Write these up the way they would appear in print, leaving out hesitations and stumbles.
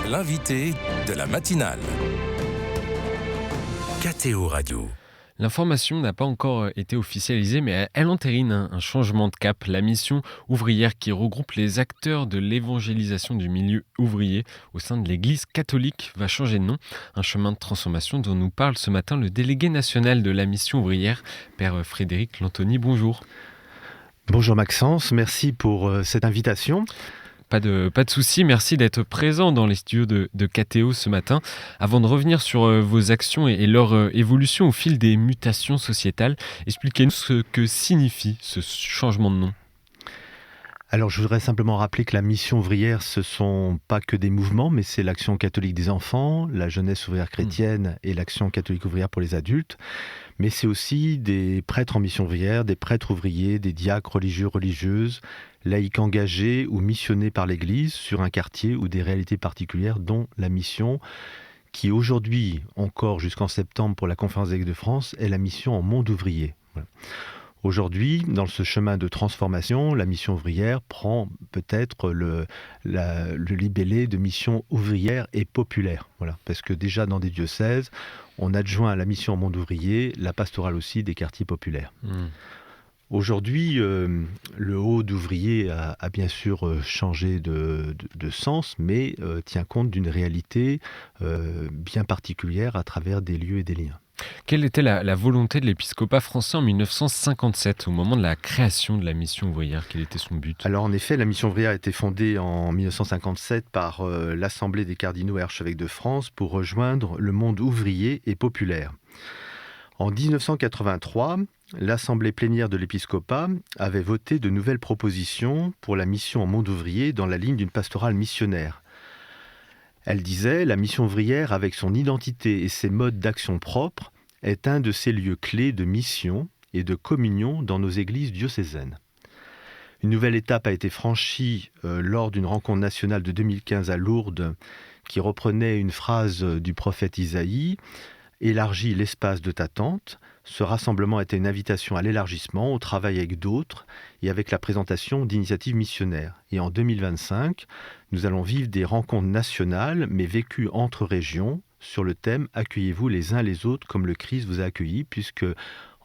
L'invité de la matinale. KTO Radio. L'information n'a pas encore été officialisée, mais elle entérine un changement de cap. La mission ouvrière qui regroupe les acteurs de l'évangélisation du milieu ouvrier au sein de l'Église catholique va changer de nom. Un chemin de transformation dont nous parle ce matin le délégué national de la mission ouvrière, Père Frédéric Lantoni. Bonjour. Bonjour Maxence, merci pour cette invitation. Pas de souci, merci d'être présent dans les studios de KTO ce matin. Avant de revenir sur vos actions et leur évolution au fil des mutations sociétales, expliquez-nous ce que signifie ce changement de nom. Alors je voudrais simplement rappeler que la mission ouvrière, ce ne sont pas que des mouvements, mais c'est l'Action catholique des enfants, la jeunesse ouvrière chrétienne et l'Action catholique ouvrière pour les adultes. Mais c'est aussi des prêtres en mission ouvrière, des prêtres ouvriers, des diacres religieux, religieuses, laïcs engagés ou missionnés par l'Église sur un quartier ou des réalités particulières, dont la mission qui aujourd'hui, encore jusqu'en septembre pour la Conférence des évêques de France, est la mission en monde ouvrier. Voilà. Aujourd'hui, dans ce chemin de transformation, la mission ouvrière prend peut-être le libellé de mission ouvrière et populaire. Voilà. Parce que déjà dans des diocèses, on adjoint à la mission en monde ouvrier la pastorale aussi des quartiers populaires. Aujourd'hui, le haut d'ouvrier a bien sûr changé de sens, mais tient compte d'une réalité bien particulière à travers des lieux et des liens. Quelle était la volonté de l'épiscopat français en 1957, au moment de la création de la mission ouvrière? Quel était son but? Alors en effet, la mission ouvrière a été fondée en 1957 par l'Assemblée des cardinaux et archevêques de France pour rejoindre le monde ouvrier et populaire. En 1983, l'Assemblée plénière de l'épiscopat avait voté de nouvelles propositions pour la mission en monde ouvrier dans la ligne d'une pastorale missionnaire. Elle disait « La mission ouvrière, avec son identité et ses modes d'action propres, est un de ces lieux clés de mission et de communion dans nos églises diocésaines. » Une nouvelle étape a été franchie lors d'une rencontre nationale de 2015 à Lourdes qui reprenait une phrase du prophète Isaïe « Élargis l'espace de ta tente ». Ce rassemblement était une invitation à l'élargissement, au travail avec d'autres et avec la présentation d'initiatives missionnaires. Et en 2025, nous allons vivre des rencontres nationales, mais vécues entre régions, sur le thème « Accueillez-vous les uns les autres comme le Christ vous a accueillis », puisque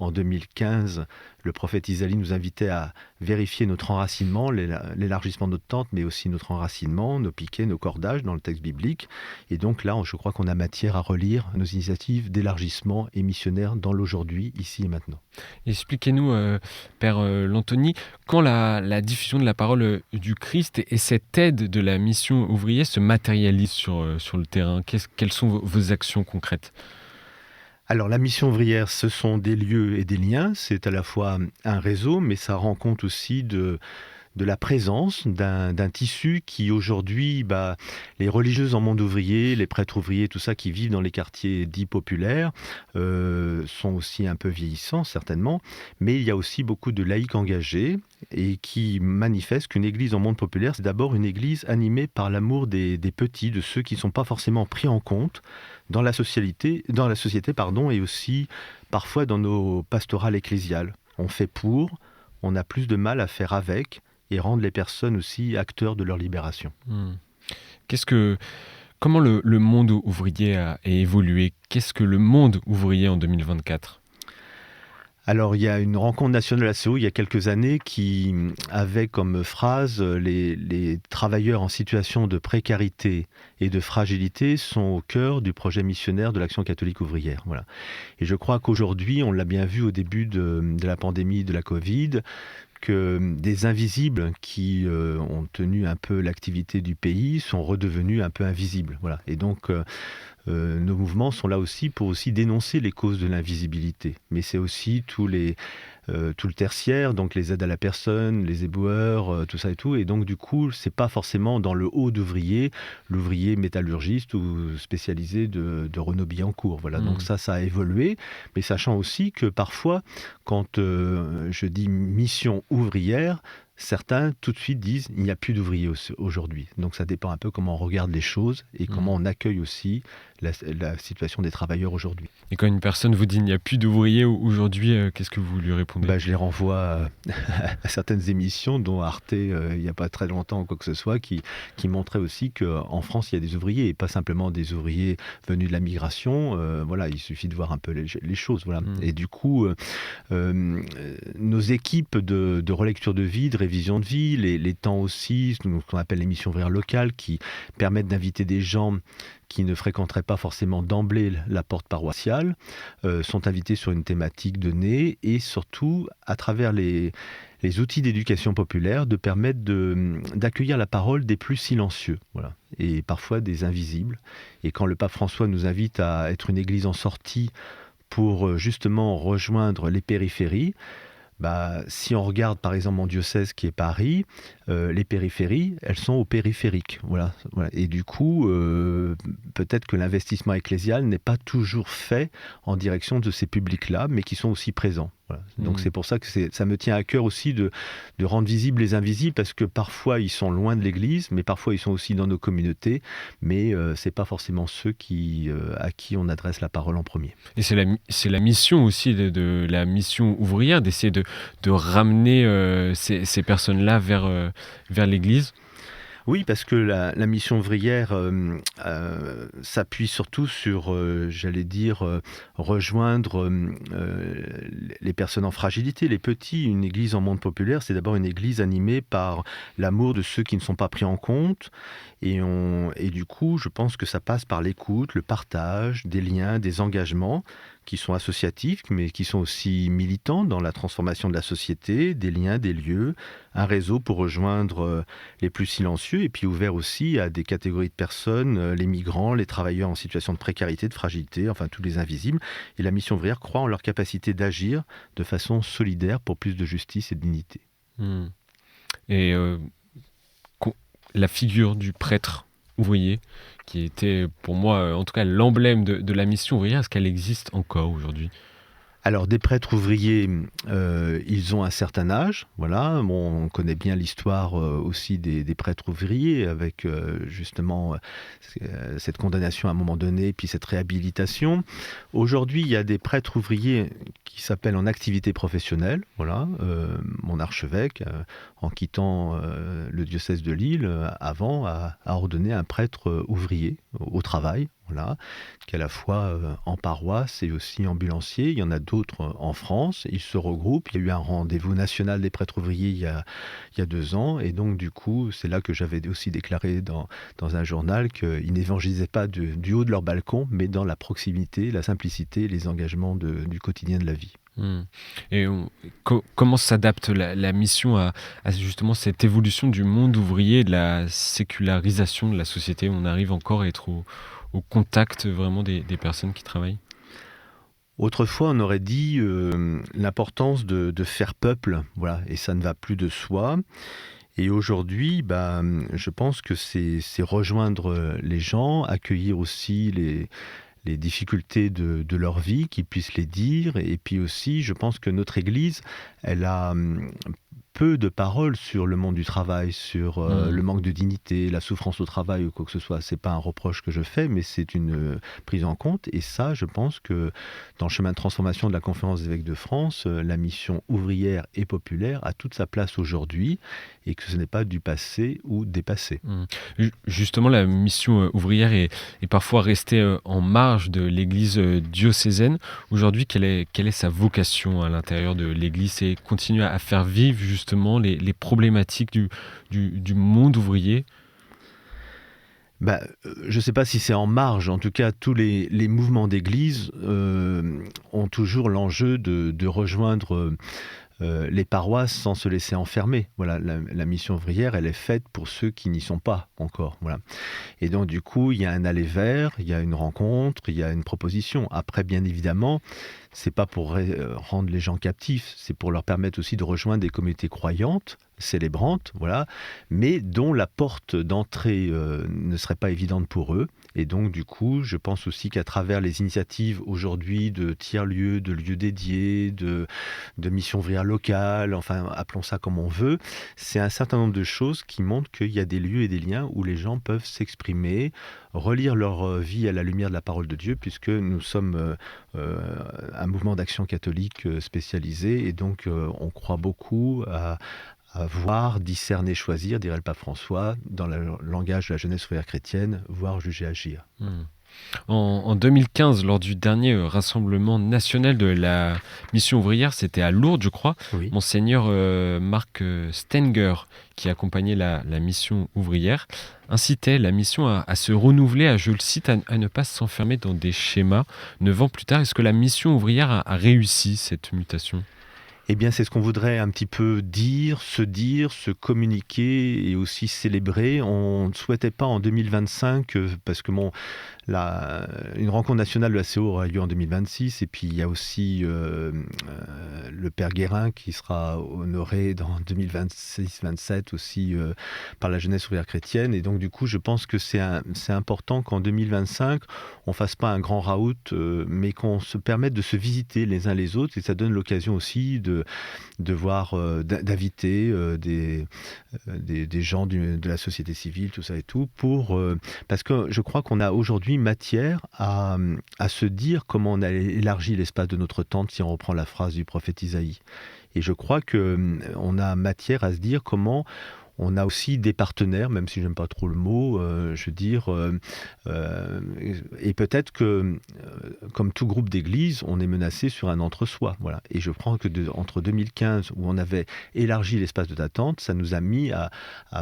en 2015, le prophète Isaïe nous invitait à vérifier notre enracinement, l'élargissement de notre tente, mais aussi notre enracinement, nos piquets, nos cordages dans le texte biblique. Et donc là, je crois qu'on a matière à relire nos initiatives d'élargissement et missionnaire dans l'aujourd'hui, ici et maintenant. Expliquez-nous, Père Lantoni, quand la diffusion de la parole du Christ et cette aide de la mission ouvrière se matérialisent sur le terrain, quelles sont vos actions concrètes ? Alors la mission ouvrière, ce sont des lieux et des liens, c'est à la fois un réseau, mais ça rend compte aussi de la présence d'un tissu qui aujourd'hui, les religieuses en monde ouvrier, les prêtres ouvriers, tout ça qui vivent dans les quartiers dits populaires, sont aussi un peu vieillissants certainement, mais il y a aussi beaucoup de laïcs engagés et qui manifestent qu'une église en monde populaire, c'est d'abord une église animée par l'amour des petits, de ceux qui ne sont pas forcément pris en compte dans la société, et aussi parfois dans nos pastorales ecclésiales. On fait pour, on a plus de mal à faire avec, et rendre les personnes aussi acteurs de leur libération. Comment le monde ouvrier a évolué? Qu'est-ce que le monde ouvrier en 2024? Alors, il y a une rencontre nationale à Séoul il y a quelques années qui avait comme phrase « Les travailleurs en situation de précarité et de fragilité sont au cœur du projet missionnaire de l'Action catholique ouvrière ». Voilà. Et je crois qu'aujourd'hui, on l'a bien vu au début de la pandémie de la Covid, que des invisibles qui ont tenu un peu l'activité du pays sont redevenus un peu invisibles. Voilà. Et donc, nos mouvements sont là aussi pour aussi dénoncer les causes de l'invisibilité. Mais c'est aussi tout le tertiaire, donc les aides à la personne, les éboueurs, tout ça et tout. Et donc du coup, c'est pas forcément dans le haut d'ouvrier, l'ouvrier métallurgiste ou spécialisé de Renaud Billancourt. Voilà. Donc ça a évolué, mais sachant aussi que parfois, quand je dis mission ouvrière, Certains, tout de suite, disent il n'y a plus d'ouvriers aujourd'hui. Donc ça dépend un peu comment on regarde les choses et comment on accueille aussi la situation des travailleurs aujourd'hui. Et quand une personne vous dit il n'y a plus d'ouvriers aujourd'hui, qu'est-ce que vous lui répondez? Je les renvoie à certaines émissions, dont Arte, il n'y a pas très longtemps ou quoi que ce soit, qui montraient aussi qu'en France, il y a des ouvriers, et pas simplement des ouvriers venus de la migration. Il suffit de voir un peu les choses. Voilà. Et du coup, nos équipes de relecture de vie, de révision de vie, les temps aussi, ce qu'on appelle les missions ouvrières locales, qui permettent d'inviter des gens qui ne fréquenteraient pas forcément d'emblée la porte paroissiale, sont invités sur une thématique donnée, et surtout, à travers les outils d'éducation populaire, de permettre d'accueillir la parole des plus silencieux, voilà, et parfois des invisibles. Et quand le pape François nous invite à être une église en sortie pour justement rejoindre les périphéries, si on regarde par exemple mon diocèse qui est Paris, les périphéries, elles sont au périphérique. Voilà. Et du coup, peut-être que l'investissement ecclésial n'est pas toujours fait en direction de ces publics-là, mais qui sont aussi présents. Voilà. Donc c'est pour ça que ça me tient à cœur aussi de rendre visibles les invisibles, parce que parfois ils sont loin de l'Église, mais parfois ils sont aussi dans nos communautés, mais c'est pas forcément ceux à qui on adresse la parole en premier. Et c'est la mission aussi de la mission ouvrière, d'essayer de ramener ces personnes-là vers l'Église. Oui, parce que la mission ouvrière s'appuie surtout sur, rejoindre les personnes en fragilité, les petits. Une église en monde populaire, c'est d'abord une église animée par l'amour de ceux qui ne sont pas pris en compte. Et du coup, je pense que ça passe par l'écoute, le partage, des liens, des engagements qui sont associatifs, mais qui sont aussi militants dans la transformation de la société, des liens, des lieux, un réseau pour rejoindre les plus silencieux, et puis ouvert aussi à des catégories de personnes, les migrants, les travailleurs en situation de précarité, de fragilité, enfin tous les invisibles. Et la mission ouvrière croit en leur capacité d'agir de façon solidaire pour plus de justice et de dignité. Et la figure du prêtre ouvrier, qui était pour moi en tout cas l'emblème de la mission ouvrière, est-ce qu'elle existe encore aujourd'hui ? Alors, des prêtres ouvriers, ils ont un certain âge, voilà. Bon, on connaît bien l'histoire aussi des prêtres ouvriers, avec justement cette condamnation à un moment donné, puis cette réhabilitation. Aujourd'hui, il y a des prêtres ouvriers qui s'appellent en activité professionnelle, voilà. Mon archevêque, en quittant le diocèse de Lille, avant, a ordonné un prêtre ouvrier au travail, voilà, qui est à la fois en paroisse et aussi ambulancier. Il y en a d'autres en France. Ils se regroupent. Il y a eu un rendez-vous national des prêtres ouvriers il y a 2 ans. Et donc, du coup, c'est là que j'avais aussi déclaré dans un journal qu'ils n'évangélisaient pas du haut de leur balcon, mais dans la proximité, la simplicité, les engagements du quotidien de la vie. Et comment s'adapte la mission à justement cette évolution du monde ouvrier, de la sécularisation de la société? On arrive encore à être au contact vraiment des personnes qui travaillent? Autrefois, on aurait dit l'importance de faire peuple, voilà, et ça ne va plus de soi. Et aujourd'hui, je pense que c'est rejoindre les gens, accueillir aussi les difficultés de leur vie, qu'ils puissent les dire. Et puis aussi, je pense que notre Église, elle a peu de paroles sur le monde du travail, sur le manque de dignité, la souffrance au travail ou quoi que ce soit. C'est pas un reproche que je fais, mais c'est une prise en compte. Et ça, je pense que dans le chemin de transformation de la Conférence des évêques de France, la mission ouvrière et populaire a toute sa place aujourd'hui, et que ce n'est pas du passé ou dépassé. Justement, la mission ouvrière est parfois restée en marge de l'Église diocésaine. Aujourd'hui, quelle est sa vocation à l'intérieur de l'Église? C'est continuer à faire vivre justement les problématiques du monde ouvrier? Je ne sais pas si c'est en marge. En tout cas, tous les mouvements d'église ont toujours l'enjeu de rejoindre les paroisses sans se laisser enfermer. Voilà, la mission ouvrière, elle est faite pour ceux qui n'y sont pas encore. Voilà. Et donc, du coup, il y a un aller vers, il y a une rencontre, il y a une proposition. Après, bien évidemment, c'est pas pour rendre les gens captifs, c'est pour leur permettre aussi de rejoindre des communautés croyantes, célébrantes, voilà, mais dont la porte d'entrée ne serait pas évidente pour eux. Et donc, du coup, je pense aussi qu'à travers les initiatives aujourd'hui de tiers-lieux, de lieux dédiés, de missions ouvrières locales, enfin, appelons ça comme on veut, c'est un certain nombre de choses qui montrent qu'il y a des lieux et des liens où les gens peuvent s'exprimer, relire leur vie à la lumière de la parole de Dieu, puisque nous sommes un mouvement d'action catholique spécialisé, et donc on croit beaucoup à voir, discerner, choisir, dirait le pape François, dans le langage de la jeunesse ouvrière chrétienne, voir, juger, agir. En 2015, lors du dernier rassemblement national de la mission ouvrière, c'était à Lourdes, je crois, Oui. Monseigneur Marc Stenger, qui accompagnait la mission ouvrière, incitait la mission à se renouveler, je le cite, à ne pas s'enfermer dans des schémas. 9 ans plus tard, est-ce que la mission ouvrière a réussi cette mutation ? Eh bien, c'est ce qu'on voudrait un petit peu dire, se communiquer et aussi célébrer. On ne souhaitait pas en 2025, parce que une rencontre nationale de la CO aura lieu en 2026, et puis il y a aussi le Père Guérin qui sera honoré dans 2026-27 aussi par la jeunesse ouvrière chrétienne. Et donc, du coup, je pense que c'est important qu'en 2025, on ne fasse pas un grand raout, mais qu'on se permette de se visiter les uns les autres, et ça donne l'occasion aussi de voir, d'inviter des gens de la société civile, tout ça et tout, parce que je crois qu'on a aujourd'hui matière à se dire comment on a élargi l'espace de notre tente, si on reprend la phrase du prophète Isaïe. Et je crois qu'on a matière à se dire comment on a aussi des partenaires, même si j'aime pas trop le mot, je veux dire, et peut-être que, comme tout groupe d'église, on est menacé sur un entre-soi, voilà. Et je crois que entre 2015, où on avait élargi l'espace de d'attente, ça nous a mis à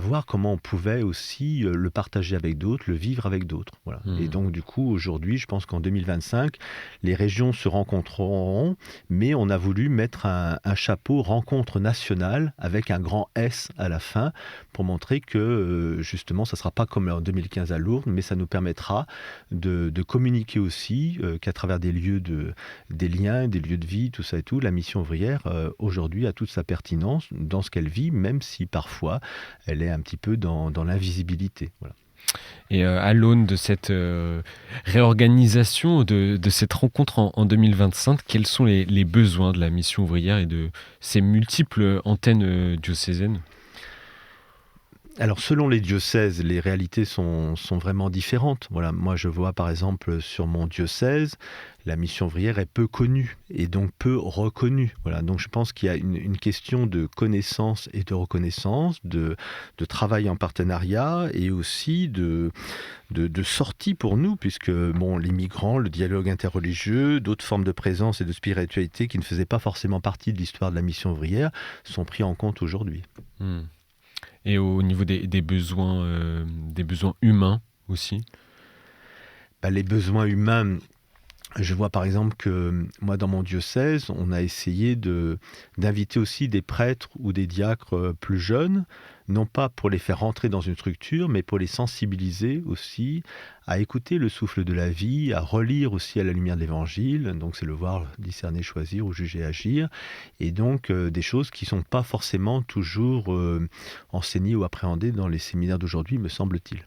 voir comment on pouvait aussi le partager avec d'autres, le vivre avec d'autres, voilà. Et donc, du coup, aujourd'hui, je pense qu'en 2025, les régions se rencontreront, mais on a voulu mettre un chapeau rencontre nationale avec un grand S à la fin, pour montrer que justement ça ne sera pas comme en 2015 à Lourdes, mais ça nous permettra de communiquer aussi qu'à travers des liens, des lieux de vie, tout ça et tout, la mission ouvrière aujourd'hui a toute sa pertinence dans ce qu'elle vit, même si parfois elle est un petit peu dans l'invisibilité. Voilà. Et à l'aune de cette réorganisation, de cette rencontre en 2025, quels sont les besoins de la mission ouvrière et de ces multiples antennes diocésaines ? Alors, selon les diocèses, les réalités sont vraiment différentes. Voilà, moi, je vois par exemple sur mon diocèse, la mission ouvrière est peu connue et donc peu reconnue. Voilà, donc je pense qu'il y a une question de connaissance et de reconnaissance, de travail en partenariat et aussi de sortie pour nous, puisque les migrants, le dialogue interreligieux, d'autres formes de présence et de spiritualité qui ne faisaient pas forcément partie de l'histoire de la mission ouvrière sont pris en compte aujourd'hui. Et au niveau des besoins humains aussi ? Les besoins humains, je vois par exemple que moi dans mon diocèse, on a essayé d'inviter aussi des prêtres ou des diacres plus jeunes, non pas pour les faire rentrer dans une structure, mais pour les sensibiliser aussi à écouter le souffle de la vie, à relire aussi à la lumière de l'Évangile, donc c'est le voir, discerner, choisir ou juger, agir, et donc des choses qui ne sont pas forcément toujours enseignées ou appréhendées dans les séminaires d'aujourd'hui, me semble-t-il.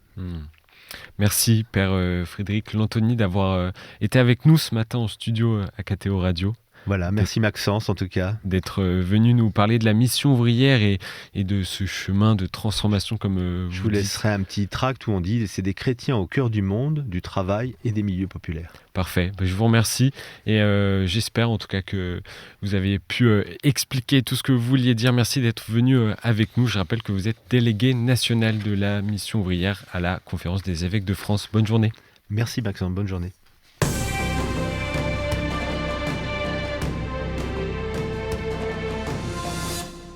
Merci Père Frédéric Lantoni d'avoir été avec nous ce matin en studio à KTO Radio. Voilà, merci Maxence en tout cas. D'être venu nous parler de la mission ouvrière et de ce chemin de transformation comme Je vous laisserai un petit tract où on dit « c'est des chrétiens au cœur du monde, du travail et des milieux populaires ». Parfait, je vous remercie et j'espère en tout cas que vous avez pu expliquer tout ce que vous vouliez dire. Merci d'être venu avec nous. Je rappelle que vous êtes délégué national de la mission ouvrière à la Conférence des évêques de France. Bonne journée. Merci Maxence, bonne journée.